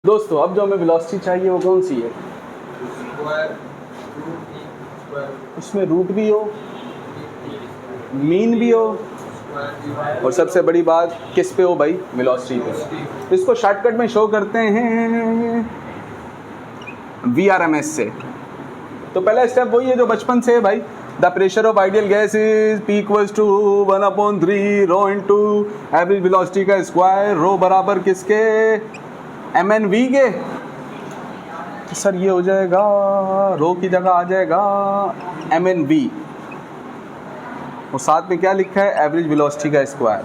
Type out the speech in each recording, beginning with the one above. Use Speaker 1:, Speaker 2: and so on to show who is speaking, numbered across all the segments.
Speaker 1: दोस्तों अब जो हमें वेलोसिटी चाहिए वो कौन सी है? उसमें रूट भी हो, मीन भी हो, और सबसे बड़ी बात किस पे हो भाई? वेलोसिटी पे। इसको शॉर्टकट में शो करते हैं VRMS से। तो पहला स्टेप वही है जो बचपन से है भाई, the pressure of ideal gas is P equals to 1/3 rho into average velocity का स्क्वायर। रो बराबर किसके? MnV के। तो सर ये हो जाएगा, रो की जगह आ जाएगा MnV, और साथ में क्या लिखा है? एवरेज वेलोसिटी का स्क्वायर।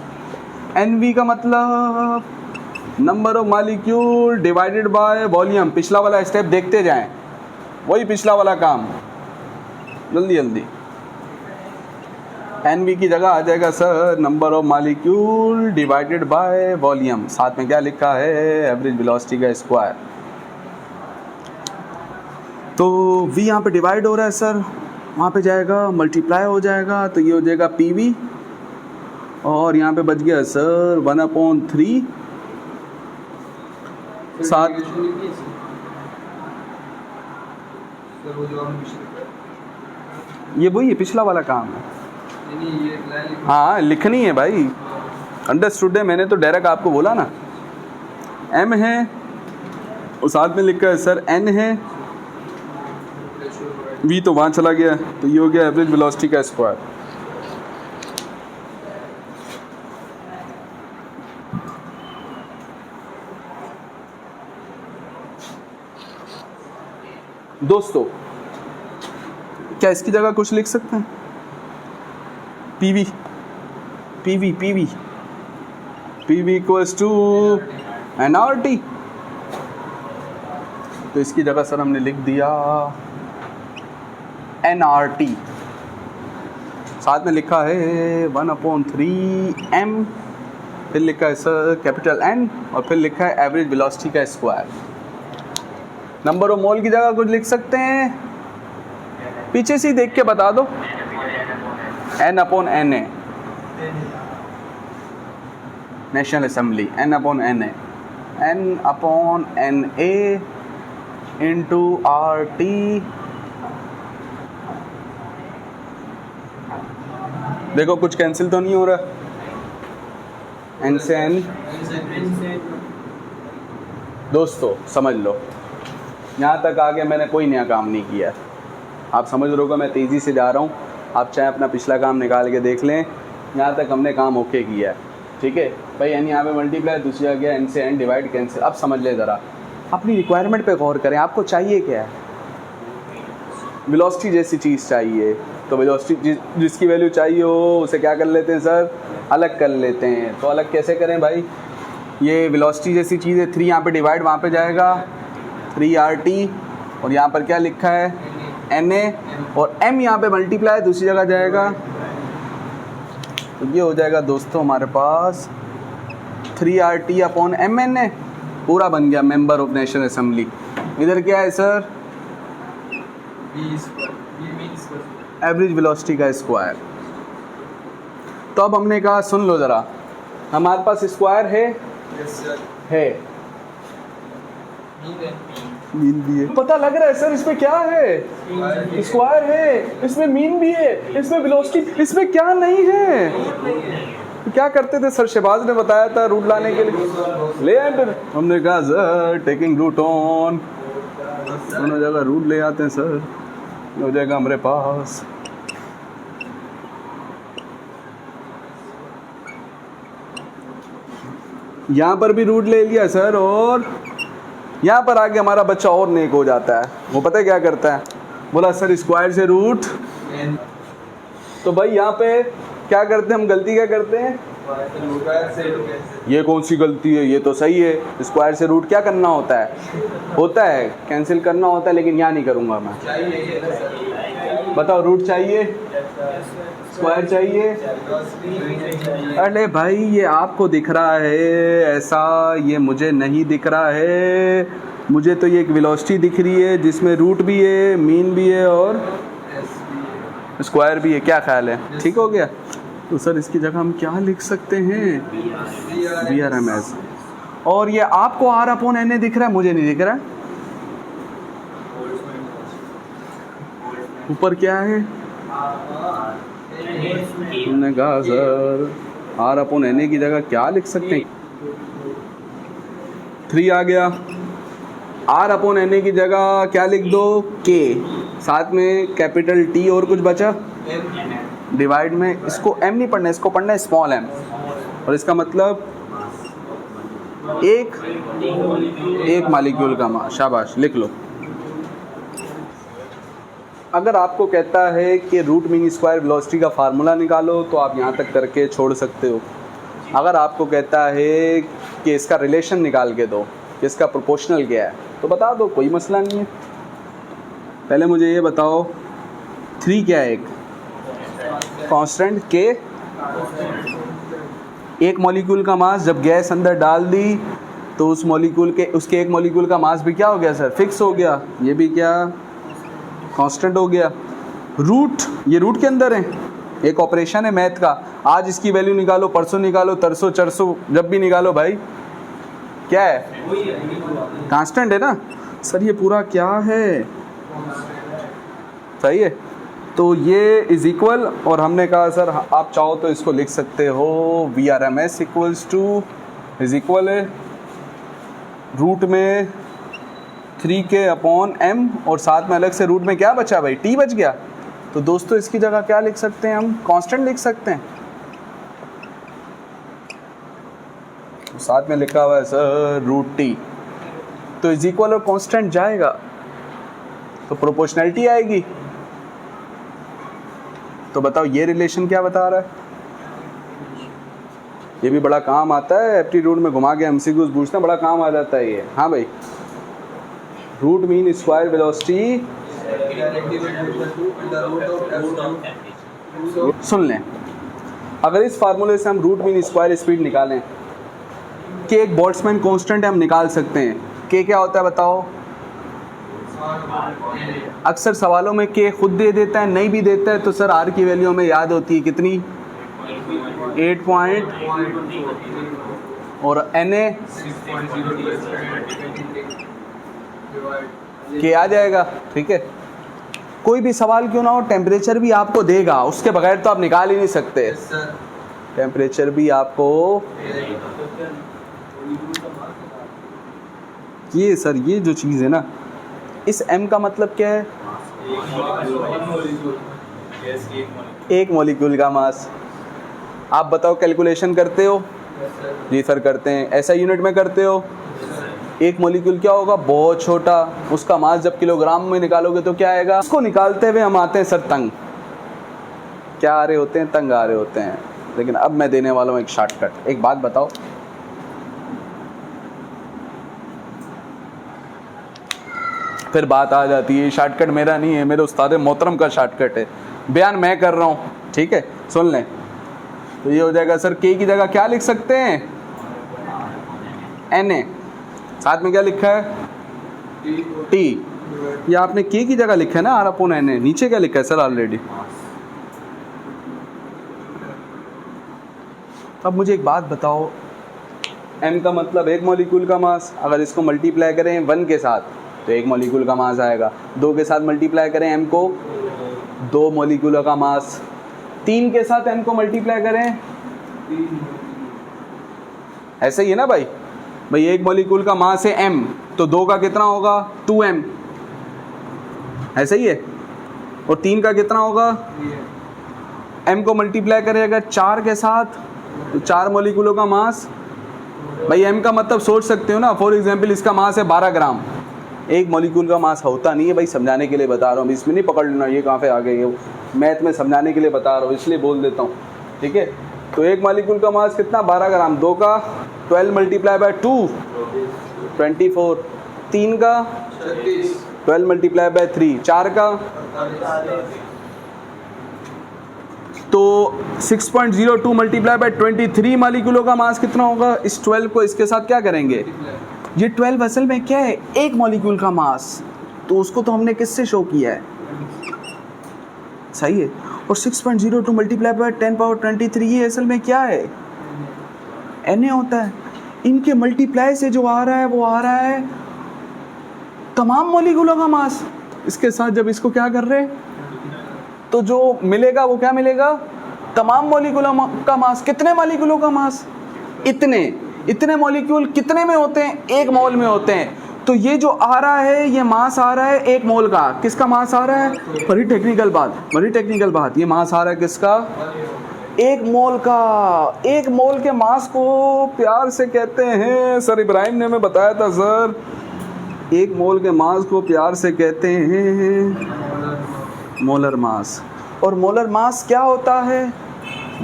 Speaker 1: NV का मतलब number of molecule divided by volume. पिछला वाला स्टेप देखते जाएं, वही पिछला वाला काम, जल्दी जल्दी। NV की जगह आ जाएगा sir number of molecule divided by volume, साथ में क्या लिखा है? एवरेज वेलोसिटी का स्क्वायर। तो V यहाँ पे डिवाइड हो रहा है सर, वहाँ पे जाएगा मल्टीप्लाई हो जाएगा, तो ये हो जाएगा PV, और यहाँ पे बच गया सर 1/3 साथ। ये वही है, पिछला वाला काम है। हाँ लिखनी है भाई, अंडरस्टूड है, मैंने तो डायरेक्ट आपको बोला ना। M है और साथ में लिखा है सर N है, V तो वहाँ चला गया, तो ये हो गया एवरेज वेलोसिटी का स्क्वायर। दोस्तों क्या इसकी जगह कुछ लिख सकते हैं? PV equals to nRT। तो इसकी जगह सर हमने लिख दिया nRT, साथ में लिखा है 1/3m, फिर लिखा है सर कैपिटल N, और फिर लिखा है एवरेज वेलोसिटी का स्क्वायर। नंबर ऑफ मोल की जगह कुछ लिख सकते हैं, पीछे से ही देख के बता दो। N/Na, national assembly, N/Na, N/Na into RT। देखो कुछ कैंसिल तो नहीं हो रहा, N से N। दोस्तों समझ लो, यहाँ तक आगे मैंने कोई नया काम नहीं किया। आप समझ रहे हो, मैं तेज़ी से जा रहा हूँ, आप चाहे अपना पिछला काम निकाल के देख लें, यहाँ तक हमने काम ओके किया है। ठीक है भाई, N यहाँ पे मल्टीप्लाई, दूसरी जगह N से N डिवाइड कैंसिल। अब समझ ले ज़रा, अपनी रिक्वायरमेंट पे गौर करें, आपको चाहिए क्या है? वेलोसिटी जैसी चीज़ चाहिए, तो वेलोसिटी जिसकी वैल्यू चाहिए हो उसे क्या कर लेते हैं सर? अलग कर लेते हैं। तो अलग कैसे करें भाई? ये वेलोसिटी जैसी चीज़ है, 3 यहाँ पे डिवाइड, वहाँ पे जाएगा 3RT, और यहाँ पर क्या लिखा है? Na, और M यहाँ पे मल्टीप्लाई, दूसरी जगह जाएगा, तो ये हो जाएगा दोस्तों हमारे पास 3RT/MNA, पूरा बन गया मेंबर ऑफ नेशनल असेंबली। इधर क्या है सर? एवरेज वेलोसिटी का स्क्वायर। तो अब हमने कहा सुन लो ज़रा, हमारे पास स्क्वायर है, है मीन भी है, पता लग रहा है सर इसमें क्या है? स्क्वायर है, इसमें मीन भी है, इसमें वेलोसिटी, इसमें क्या नहीं है? तो क्या करते थे सर? शहबाज ने बताया था रूट लाने के लिए, ले आए, फिर हमने कहा सर टेकिंग रूट ऑन, दोनों जगह रूट ले आते हैं सर, हो जाएगा हमारे पास। यहाँ पर भी रूट ले लिया सर, और यहाँ पर आके हमारा बच्चा और नेक हो जाता है। वो पता है क्या करता है? बोला सर स्क्वायर से रूट। तो भाई यहाँ पे क्या करते हैं हम? गलती क्या करते हैं? ये कौन सी गलती है? ये तो सही है, स्क्वायर से रूट क्या करना होता है? होता है कैंसिल करना होता है, लेकिन यहाँ नहीं करूँगा मैं। बताओ, रूट चाहिए, स्क्वायर चाहिए? अरे भाई ये आपको दिख रहा है ऐसा, ये मुझे नहीं दिख रहा है। मुझे तो ये एक वेलोसिटी दिख रही है जिसमें रूट भी है, मीन भी है और स्क्वायर भी है। क्या ख्याल है? ठीक हो गया? तो सर इसकी जगह हम क्या लिख सकते हैं? VRMS। और ये आपको R अपॉन Na दिख रहा है, मुझे नहीं दिख रहा है। ऊपर क्या है? तुमने कहा सर R अपॉन Na की जगह क्या लिख सकते हैं? 3 आ गया। R अपॉन Na की जगह क्या लिख दो? K, साथ में कैपिटल T और कुछ बचा डिवाइड में। इसको M नहीं पढ़ना, इसको पढ़ना है स्मॉल m, और इसका मतलब एक मॉलिक्यूल का मास। शाबाश, लिख लो। अगर आपको कहता है कि रूट मीन स्क्वायर वेलोसिटी का फार्मूला निकालो तो आप यहाँ तक करके छोड़ सकते हो। अगर आपको कहता है कि इसका रिलेशन निकाल के दो कि इसका प्रोपोर्शनल क्या है तो बता दो, कोई मसला नहीं है। पहले मुझे ये बताओ 3 क्या है? एक कांस्टेंट के, एक मॉलिक्यूल का मास जब गैस अंदर डाल दी तो उस मॉलिक्यूल के उसके एक मॉलिक्यूल का मास भी क्या हो गया सर? फिक्स हो गया। ये भी क्या? कांस्टेंट हो गया। रूट, ये रूट के अंदर है, एक ऑपरेशन है मैथ का। आज इसकी वैल्यू निकालो, परसों निकालो, तरसों चरसों जब भी निकालो भाई क्या है? कांस्टेंट है ना सर। ये पूरा क्या है? सही है। तो ये इज इक्वल, और हमने कहा सर आप चाहो तो इसको लिख सकते हो VRMS equals two is equal है रूट में 3K अपॉन M, और साथ में अलग से रूट में क्या बचा भाई? T बच गया। तो दोस्तों इसकी जगह क्या लिख सकते हैं? हम कांस्टेंट लिख सकते हैं। साथ में लिखा हुआ है सर रूट T, तो इज इक्वल और कांस्टेंट जाएगा तो प्रोपोर्शनैलिटी आएगी। तो बताओ ये रिलेशन क्या बता रहा है? ये भी बड़ा काम आता है, एप्टीट्यूड में घुमा के MCQs पूछना बड़ा काम आ जाता है ये। हाँ भाई, रूट मीन स्क्वायर वेलोसिटी, सुन लें, अगर इस फार्मूले से हम रूट मीन स्क्वायर स्पीड निकालें कि एक बोल्ट्जमैन कांस्टेंट हम निकाल सकते हैं। के क्या होता है बताओ? अक्सर सवालों में के खुद दे देता है, नहीं भी देता है तो सर आर की वैल्यू हमें याद होती है कितनी? 8 पॉइंट, और Na के आ जाएगा। ठीक है, कोई भी सवाल क्यों ना हो टेम्परेचर भी आपको देगा, उसके बगैर तो आप निकाल ही नहीं सकते। टेम्परेचर भी आपको ये सर, ये जो चीज़ है ना, इस M का मतलब क्या है? एक मॉलिक्यूल का मास। आप बताओ कैलकुलेशन करते हो? जी सर करते हैं। ऐसा यूनिट में करते हो? एक मॉलिक्यूल क्या होगा? बहुत छोटा। उसका मास जब किलोग्राम में निकालोगे तो क्या आएगा? उसको निकालते हुए हम आते हैं सर तंग। क्या आ रहे होते हैं? तंग आ रहे होते हैं। लेकिन अब मैं देने वाला हूँ एक शॉर्टकट। एक बात बताओ, फिर बात आ जाती है शॉर्टकट मेरा नहीं है, मेरे उस्ताद मोहतरम का शॉर्टकट है, बयान मैं कर रहा हूँ। ठीक है, सुन लें। तो ये हो जाएगा सर के की जगह क्या लिख सकते हैं? Na, साथ में क्या लिखा है? T। ये आपने के की जगह लिखा है ना R अपॉन Na, नीचे क्या लिखा है सर ऑलरेडी? अब मुझे एक बात बताओ, M का मतलब एक मॉलिक्यूल का मास, अगर इसको मल्टीप्लाई करें 1 के साथ तो एक मॉलिक्यूल का मास आएगा। 2 के साथ मल्टीप्लाई करें M को, 2 मॉलिक्यूल का मास। 3 के साथ M को मल्टीप्लाई करें, ऐसे ही है ना भाई? भाई एक मॉलिक्यूल का मास है M, तो 2 का कितना होगा? 2M, ऐसे ही है। और 3 का कितना होगा? M को मल्टीप्लाई करें अगर 4 के साथ तो 4 मॉलिक्यूलों का मास। भाई M का मतलब सोच सकते हो ना, फॉर एग्जाम्पल इसका मास है 12 ग्राम। एक मॉलिक्यूल का मास होता नहीं है भाई, समझाने के लिए बता रहा हूँ, इसमें नहीं पकड़ लेना ये कहाँ पे आ गए, मैथ में समझाने के लिए बता रहा हूँ इसलिए बोल देता हूँ। ठीक है, तो एक मॉलिक्यूल का मास कितना? 12 ग्राम। 2 का 12 मल्टीप्लाई बाय 2 24, 3 का 12 मल्टीप्लाई बाय 3, 4 का तो 6.02 मल्टीप्लाई बाय 23 मॉलिक्यूलों का मास कितना होगा? इस 12 को इसके साथ क्या करेंगे? ये 12 असल में क्या है? एक मॉलिक्यूल का मास। तो उसको तो हमने किससे शो किया है? सही है। और 6.02 मल्टीप्लाई बाय 10 पावर 23 ये असल में क्या है? Na होता है। इनके मल्टीप्लाई से जो आ रहा है वो आ रहा है तमाम मॉलिक्यूलों का मास। इसके साथ जब इसको क्या कर रहे हैं तो जो मिलेगा वो क्या मिलेगा, तमाम मॉलिक्यूलों का मास। कितने मॉलिक्यूलों का मास, इतने मॉलिक्यूल कितने में होते हैं, 1 मोल में होते हैं। तो ये जो आ रहा है ये मास आ रहा है 1 मोल का। किसका मास आ रहा है, बड़ी टेक्निकल बात, ये मास आ रहा है किसका, 1 मोल का। 1 मोल के मास को प्यार से कहते हैं, सर इब्राहिम ने हमें बताया था सर, 1 मोल के मास को प्यार से कहते हैं मोलर मास। और मोलर मास क्या होता है,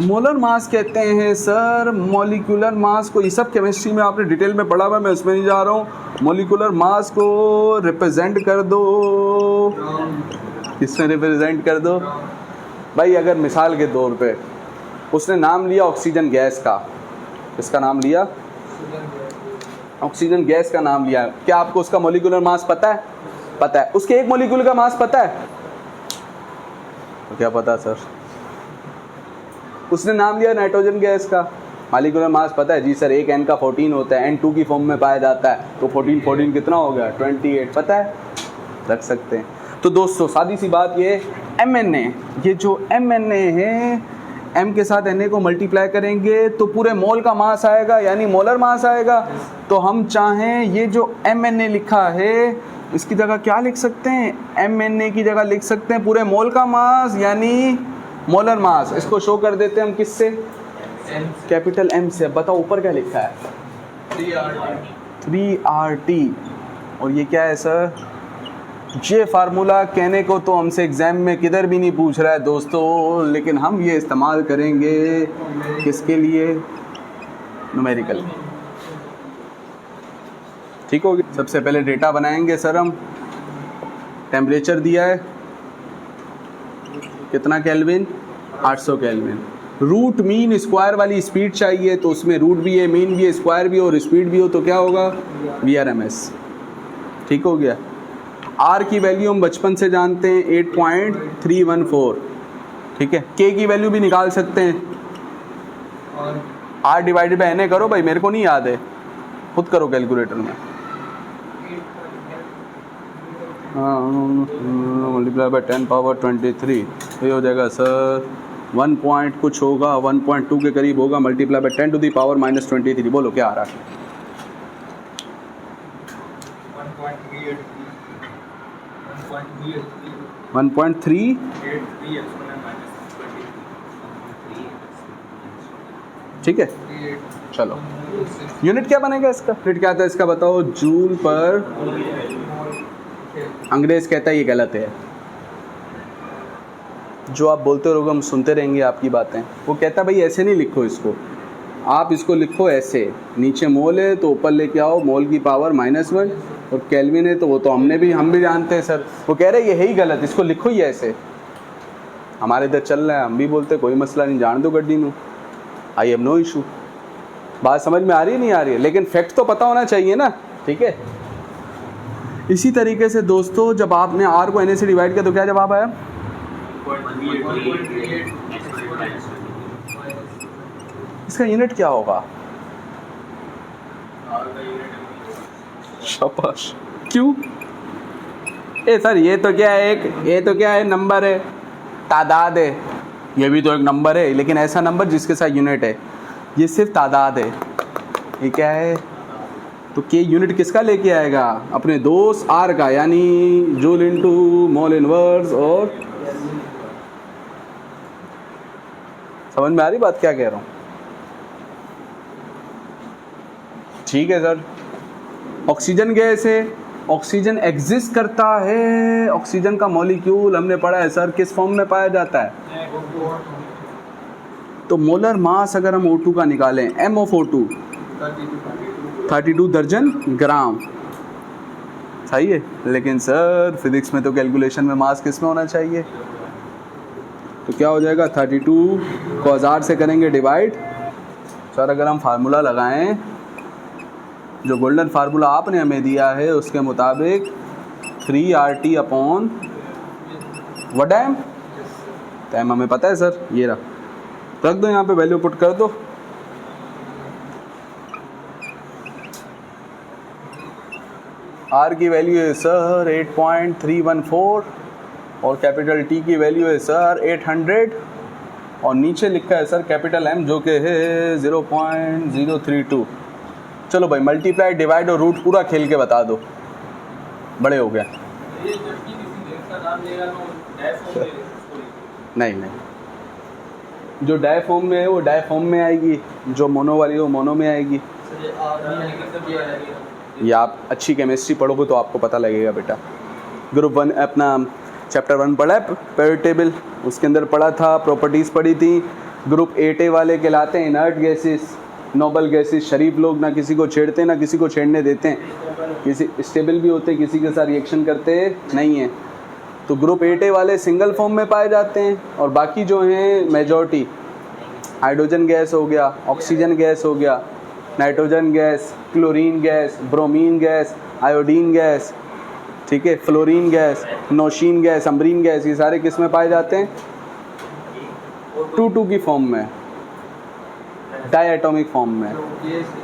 Speaker 1: मोलर मास कहते हैं सर मॉलिक्यूलर मास को। ये सब केमिस्ट्री में आपने डिटेल में पढ़ा हुआ, मैं उसमें नहीं जा रहा हूँ। मॉलिक्यूलर मास को रिप्रेजेंट कर दो, इसमें रिप्रेजेंट कर दो भाई। अगर मिसाल के तौर पे उसने नाम लिया ऑक्सीजन गैस का, इसका नाम लिया ऑक्सीजन गैस का नाम लिया, क्या आपको उसका मॉलिक्यूलर मास पता है, पता है। उसके 1 मॉलिक्यूल का मास पता है, तो क्या पता सर। उसने नाम लिया नाइट्रोजन गैस का, मॉलिक्यूलर मास पता है जी सर, 1 N का 14 होता है, N2 की फॉर्म में पाया जाता है, तो 14 कितना हो गया 28, पता है, रख सकते हैं। तो दोस्तों सादी सी बात, ये MNA, ये जो MNA है, M के साथ Na को मल्टीप्लाई करेंगे तो पूरे मोल का मास आएगा, यानी मोलर मास आएगा। तो हम चाहें ये जो MNA लिखा है इसकी जगह क्या लिख सकते हैं, MNA की जगह लिख सकते हैं पूरे मोल का मास, यानी मोलर मास। इसको शो कर देते हैं हम किससे, कैपिटल M से। अब बताओ ऊपर क्या लिखा है, 3RT। और ये क्या है सर, ये फार्मूला कहने को तो हमसे एग्जाम में किधर भी नहीं पूछ रहा है दोस्तों, लेकिन हम ये इस्तेमाल करेंगे किसके लिए, न्यूमेरिकल। ठीक हो गया। सबसे पहले डेटा बनाएंगे सर हम। टेम्परेचर दिया है कितना kelvin, 800 kelvin. Root mean square वाली स्पीड चाहिए, तो उसमें रूट भी है, मीन भी है, स्क्वायर भी हो और स्पीड भी हो, तो क्या होगा VRMS। ठीक हो गया। R की वैल्यू हम बचपन से जानते हैं 8.314, ठीक है। K की वैल्यू भी निकाल सकते हैं, R डिवाइडेड बाय Na करो भाई, मेरे को नहीं याद है, खुद करो कैलकुलेटर में। मल्टीप्लाई बाय 10 पावर 23, तो ये हो जाएगा सर 1 पॉइंट कुछ होगा, 1.2 के करीब होगा, multiply by 10 to the power -23। बोलो क्या आ रहा है, 1.3। ठीक है, चलो यूनिट क्या बनेगा इसका, यूनिट क्या आता है इसका बताओ, जूल पर। अंग्रेज कहता है ये गलत है, जो आप बोलते रहोगे हम सुनते रहेंगे आपकी बातें। वो कहता है भाई ऐसे नहीं लिखो इसको, आप इसको लिखो ऐसे, नीचे मोल है तो ऊपर लेके आओ मोल की पावर -1, और केल्विन है तो वो तो हम भी जानते हैं सर। वो कह रहे ये है ही गलत, इसको लिखो ही ऐसे। हमारे इधर चल रहा है, हम भी बोलते कोई मसला नहीं, जान दो गड्डी में, आई हैव नो इशू। बात समझ में आ रही है नहीं आ रही है, लेकिन फैक्ट तो पता होना चाहिए ना, ठीक है। इसी तरीके से दोस्तों जब आपने R को Na से डिवाइड किया तो क्या जवाब आया, इसका यूनिट क्या होगा, शाबाश। क्यों, ए सर ये तो क्या है, नंबर है, तादाद है, ये भी तो एक नंबर है, लेकिन ऐसा नंबर जिसके साथ यूनिट है, ये सिर्फ तादाद है। ये क्या है, तो के यूनिट किसका लेके आएगा, अपने दोस्त R का, यानी जूल इनटू मोल इनवर्स। और समझ में आ रही बात क्या कह रहा हूँ, ठीक है सर। ऑक्सीजन गैस है, ऑक्सीजन एग्जिस्ट करता है, ऑक्सीजन का मॉलिक्यूल हमने पढ़ा है सर किस फॉर्म में पाया जाता है, तो मोलर मास अगर हम O2 का निकालें, M of O2 32 दर्जन ग्राम, सही है। लेकिन सर फिजिक्स में तो कैलकुलेशन में मास किस में होना चाहिए, तो क्या हो जाएगा 32 को 1000 से करेंगे डिवाइड। सर अगर हम फार्मूला लगाएं, जो गोल्डन फार्मूला आपने हमें दिया है उसके मुताबिक 3RT upon what time, time हमें पता है सर, ये रख दो यहाँ पे, वैल्यू पुट कर दो। आर की वैल्यू है सर 8.314 और कैपिटल टी की वैल्यू है सर 800 और नीचे लिखा है सर कैपिटल एम जो कि है 0.032। चलो भाई मल्टीप्लाई डिवाइड और रूट पूरा खेल के बता दो, बड़े हो गए। नहीं, जो डाई फॉर्म में है वो डाई फॉर्म में आएगी, जो मोनो वाली है वो मोनो में आएगी। ये आप अच्छी केमिस्ट्री पढ़ोगे तो आपको पता लगेगा बेटा। ग्रुप 1 अपना चैप्टर 1 पढ़ा है पीरियड टेबल, उसके अंदर पढ़ा था, प्रॉपर्टीज़ पढ़ी थी। ग्रुप 8A वाले कहलाते हैं इनर्ट गैसेस, नोबल गैसेस। शरीफ लोग ना किसी को छेड़ते ना किसी को छेड़ने देते हैं, किसी स्टेबल भी होते किसी के साथ रिएक्शन करते नहीं हैं। तो ग्रुप 8A वाले सिंगल फॉर्म में पाए जाते हैं और बाकी जो हैं मेजॉरिटी, हाइड्रोजन गैस हो गया, ऑक्सीजन गैस हो गया, nitrogen gas, chlorine gas, bromine gas, iodine gas, ठीक है, फ्लोरीन गैस, नोशीन गैस, अम्बरीन गैस, ये सारे किस में पाए जाते हैं? 2-2 की फॉर्म में, डायटोमिक फॉर्म में।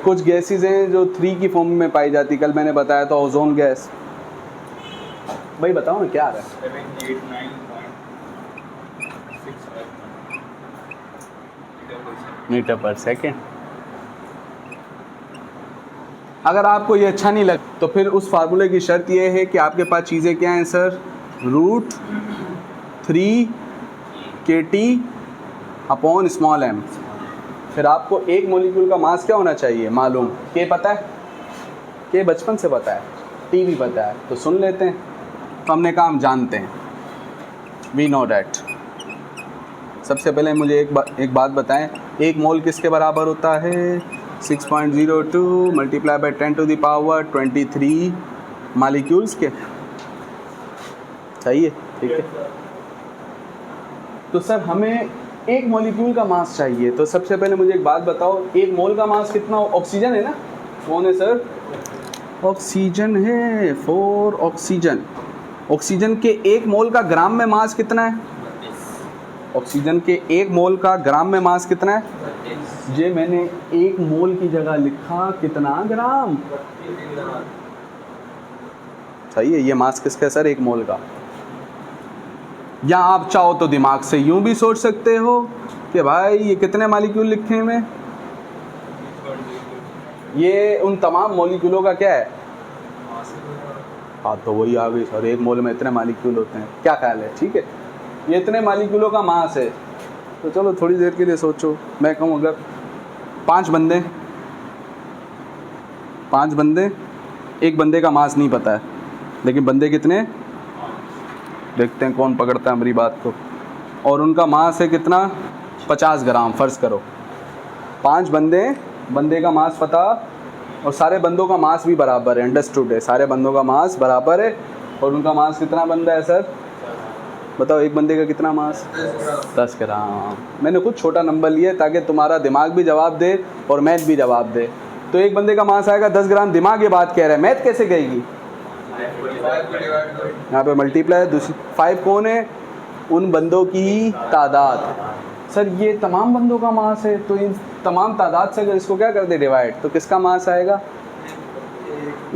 Speaker 1: कुछ गैसेस हैं जो 3 की फॉर्म में पाई जाती, कल मैंने बताया था ओजोन गैस। भाई बताओ ना क्या आ रहा है? 789.6 मीटर पर सेकेंड। अगर आपको ये अच्छा नहीं लग तो फिर उस फार्मूले की शर्त ये है कि आपके पास चीज़ें क्या हैं sir? √3 kT upon small m। फिर आपको एक मॉलिक्यूल का मास क्या होना चाहिए मालूम? के पता है, के बचपन से पता है, टी भी पता है, तो सुन लेते हैं। तो हमने कहा हम जानते हैं, वी नो डैट। सबसे पहले मुझे एक बात बताएं, एक मोल किसके बराबर होता है? 6.02 मल्टीप्लाई बाई 10⁻23 मॉलिक्यूल्स के। सही है, ठीक है। तो सर हमें एक मॉलिक्यूल का मास चाहिए, तो सबसे पहले मुझे एक बात बताओ, एक मोल का मास कितना? ऑक्सीजन है ना? कौन है सर? ऑक्सीजन है, 4 ऑक्सीजन। ऑक्सीजन के एक मोल का ग्राम में मास कितना है? ऑक्सीजन के एक मोल का ग्राम में मास कितना है? ये मैंने एक मोल की जगह लिखा कितना ग्राम? सही है, ये मास किसका है सर? एक मोल का। या आप चाहो तो दिमाग से यूं भी सोच सकते हो कि भाई ये कितने मॉलिक्यूल लिखे हैं, ये उन तमाम मॉलिक्यूलों का क्या है? हाँ, तो वही आ गई सर, एक मोल में इतने मॉलिक्यूल होते हैं। क्या ख्याल है? ठीक है, ये इतने मॉलिक्यूलों का मास है। तो चलो थोड़ी देर के लिए सोचो, मैं कहूँ अगर 5 बंदे, एक बंदे का मास नहीं पता है, लेकिन बंदे कितने? देखते हैं कौन पकड़ता है हमारी बात को। और उनका मास है कितना? 50 ग्राम। फ़र्ज़ करो 5 बंदे का मास पता और सारे बंदों का मास भी बराबर है, अंडरस्टूड है, सारे बंदों का मास बराबर है। और उनका मास कितना बनता है सर? बताओ, एक बंदे का कितना मास? 10 ग्राम। मैंने कुछ छोटा नंबर लिया ताकि तुम्हारा दिमाग भी जवाब दे और मैथ भी जवाब दे। तो एक बंदे का मास आएगा 10 ग्राम, दिमाग ये बात कह रहा है, मैथ कैसे कहेगी? यहाँ पे मल्टीप्लाई, दूसरी 5 कौन है? उन बंदों की तादाद। सर ये तमाम बंदों का मास है, तो इन तमाम तादाद से अगर इसको क्या कर दे डिवाइड, तो किसका मास आएगा?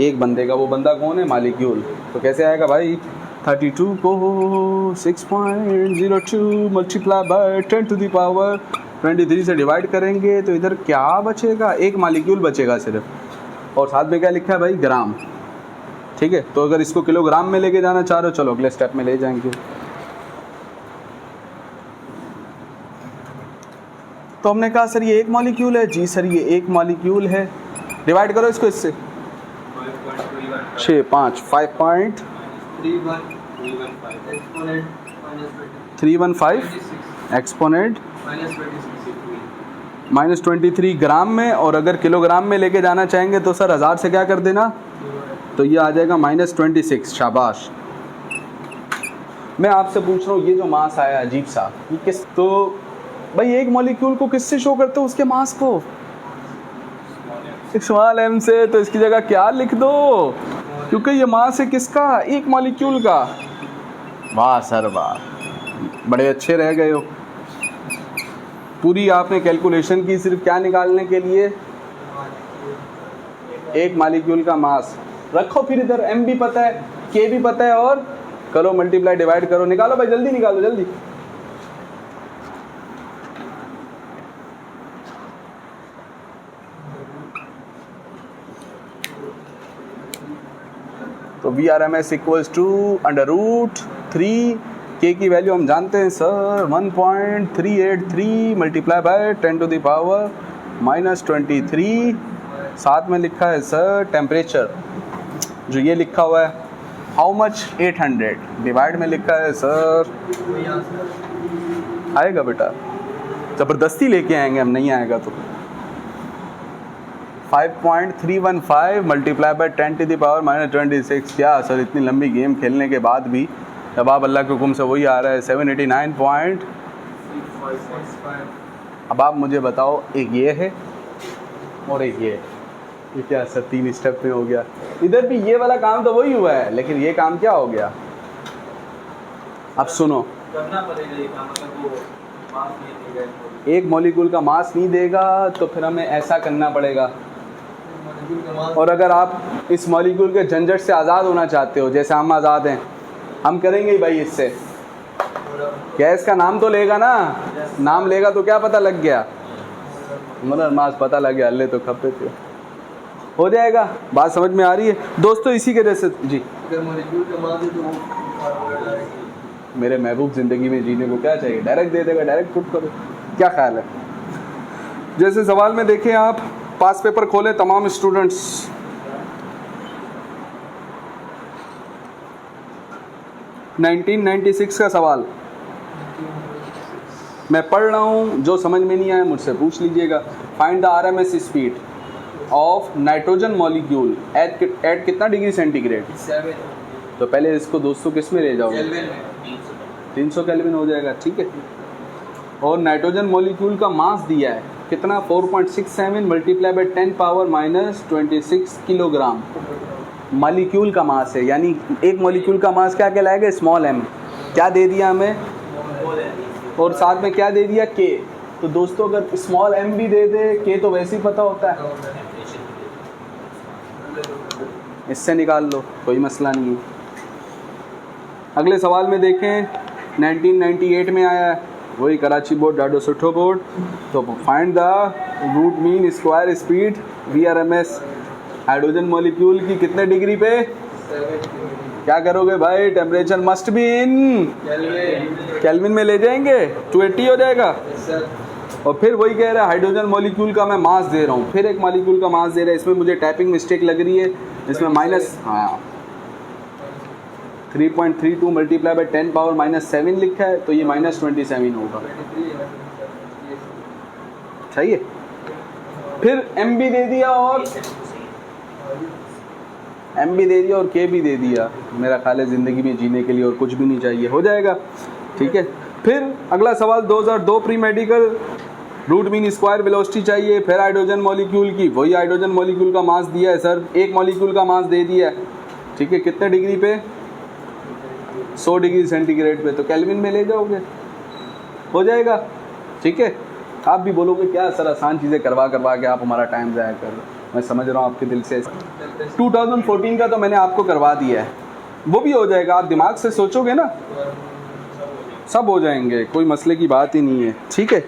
Speaker 1: एक बंदे का। वो बंदा कौन है? मॉलिक्यूल। तो कैसे आएगा भाई? 32 को 6.02 मल्टीप्लाई बाय 10⁻23 से डिवाइड करेंगे तो इधर क्या बचेगा? एक मॉलिक्यूल बचेगा सिर्फ। और साथ में क्या लिखा है भाई? ग्राम। ठीक है, तो अगर इसको किलोग्राम में लेके जाना चाह रहे हो, चलो अगले स्टेप में ले जाएंगे। तो हमने कहा सर ये एक मॉलिक्यूल है। जी सर ये एक मॉलिक्यूल है। डिवाइड करो इसको इससे, 5.315 एक्सपोनेंट -23 ग्राम में। और अगर किलोग्राम में लेके जाना चाहेंगे तो सर 1000 से क्या कर देना, तो ये आ जाएगा -26। शाबाश। मैं आपसे पूछ रहा हूँ, ये जो मास आया अजीब सा, ये किस? तो भाई एक मॉलिक्यूल को किससे शो करते हो उसके मास को? स्मॉल m से। तो इसकी जगह क्या लिख दो, क्योंकि ये मास है किसका? एक मॉलिक्यूल का। वाह सर वाह, बड़े अच्छे रह गए हो। पूरी आपने कैलकुलेशन की सिर्फ क्या निकालने के लिए? एक मॉलिक्यूल का मास। रखो फिर इधर, m भी पता है, k भी पता है, और करो मल्टीप्लाई डिवाइड करो, निकालो भाई जल्दी निकालो जल्दी। तो VRMS इक्वल्स टू √3, k की वैल्यू हम जानते हैं सर 1.383 मल्टीप्लाई बाय 10⁻⁻23, साथ में लिखा है सर टेम्परेचर, जो ये लिखा हुआ है हाउ मच 800, डिवाइड में लिखा है सर, आएगा बेटा ज़बरदस्ती लेके आएंगे हम, नहीं आएगा तो 5.315 मल्टीप्लाई बाय 10⁻⁻26। क्या सर इतनी लंबी गेम खेलने के बाद भी जवाब अल्लाह के हुक्म से वही आ रहा है 789 अब आप मुझे बताओ, एक ये है और एक ये क्या सर 3 स्टेप में हो गया, इधर भी ये वाला काम तो वही हुआ है, लेकिन ये काम क्या हो गया, अब सुनो,
Speaker 2: करना पड़ेगा ये काम, अगर वो मास नहीं देगा,
Speaker 1: एक मॉलिक्यूल का मास नहीं देगा तो फिर हमें ऐसा करना पड़ेगा, और अगर आप इस मॉलिक्यूल के झंझट से आज़ाद होना चाहते हो, जैसे हम आज़ाद हैं, हम करेंगे ही भाई इससे, गैस का नाम तो लेगा ना, नाम लेगा तो क्या पता लग गया, मतलब मास पता लग गया, अल्ले तो खपे थे, हो जाएगा, बात समझ में आ रही है दोस्तों। इसी के जैसे जी,
Speaker 2: अगर मॉलिक्यूल का मास है तो वो
Speaker 1: मेरे महबूब ज़िंदगी में जीने को क्या चाहिए, डायरेक्ट दे देगा, डायरेक्ट पुट करो, क्या ख्याल है। जैसे सवाल में देखें आप, पास पेपर खोले तमाम स्टूडेंट्स, (1996) का सवाल मैं पढ़ रहा हूँ, जो समझ में नहीं आया मुझसे पूछ लीजिएगा। Find the RMS speed of nitrogen molecule eight कितना डिग्री सेंटीग्रेड,
Speaker 2: 7
Speaker 1: तो पहले इसको दोस्तों किस में ले जाओगे,
Speaker 2: केल्विन में
Speaker 1: 300 केल्विन हो जाएगा, ठीक है। और नाइट्रोजन मॉलिक्यूल का मास दिया है कितना, 4.67 मल्टीप्लाई बाय 10⁻⁻26 किलोग्राम मॉलिक्यूल का मास है, यानी एक मॉलिक्यूल का मास क्या कहलाएगा, स्मॉल m, क्या दे दिया हमें, और साथ में क्या दे दिया k, तो दोस्तों अगर स्मॉल m भी दे दे, k तो वैसे ही पता होता है, इससे निकाल लो, कोई मसला नहीं है। अगले सवाल में देखें, 1998 में आया है, वही कराची बोर्ड, डाडो सुठो बोर्ड, तो find the root mean square speed VRMS hydrogen molecule की कितने डिग्री पे,
Speaker 2: 7
Speaker 1: क्या करोगे भाई, temperature must be in kelvin में ले जाएंगे, 280 हो जाएगा। और फिर वही कह रहा है हाइड्रोजन मॉलिक्यूल का मैं मास दे रहा हूँ, फिर एक मॉलिक्यूल का मास दे रहा है, इसमें मुझे टाइपिंग मिस्टेक लग रही है, इसमें माइनस, हाँ 3.32 मल्टीप्लाई बाय 10⁻⁻7 लिखा है, तो ये -27 होगा, सही है। फिर m भी दे दिया और k भी दे दिया, मेरा ख्याल है ज़िंदगी में जीने के लिए और कुछ भी नहीं चाहिए, हो जाएगा, ठीक है। फिर अगला सवाल 2002 pre medical, root mean square velocity चाहिए, फिर हाइड्रोजन मॉलिक्यूल की, वही हाइड्रोजन मॉलिक्यूल का मास दिया है सर, एक मॉलिक्यूल का मास दे दिया है, ठीक है, कितने डिग्री पे, 100 डिग्री सेंटीग्रेड पे, तो केल्विन में ले जाओगे, हो जाएगा, ठीक है। आप भी बोलोगे क्या सर आसान चीज़ें करवा के आप हमारा टाइम ज़ाया कर रहे हो, मैं समझ रहा हूँ आपके दिल से। 2014 का तो मैंने आपको करवा दिया है, वो भी हो जाएगा, आप दिमाग से सोचोगे ना, सब हो जाएंगे, कोई मसले की बात ही नहीं है, ठीक है।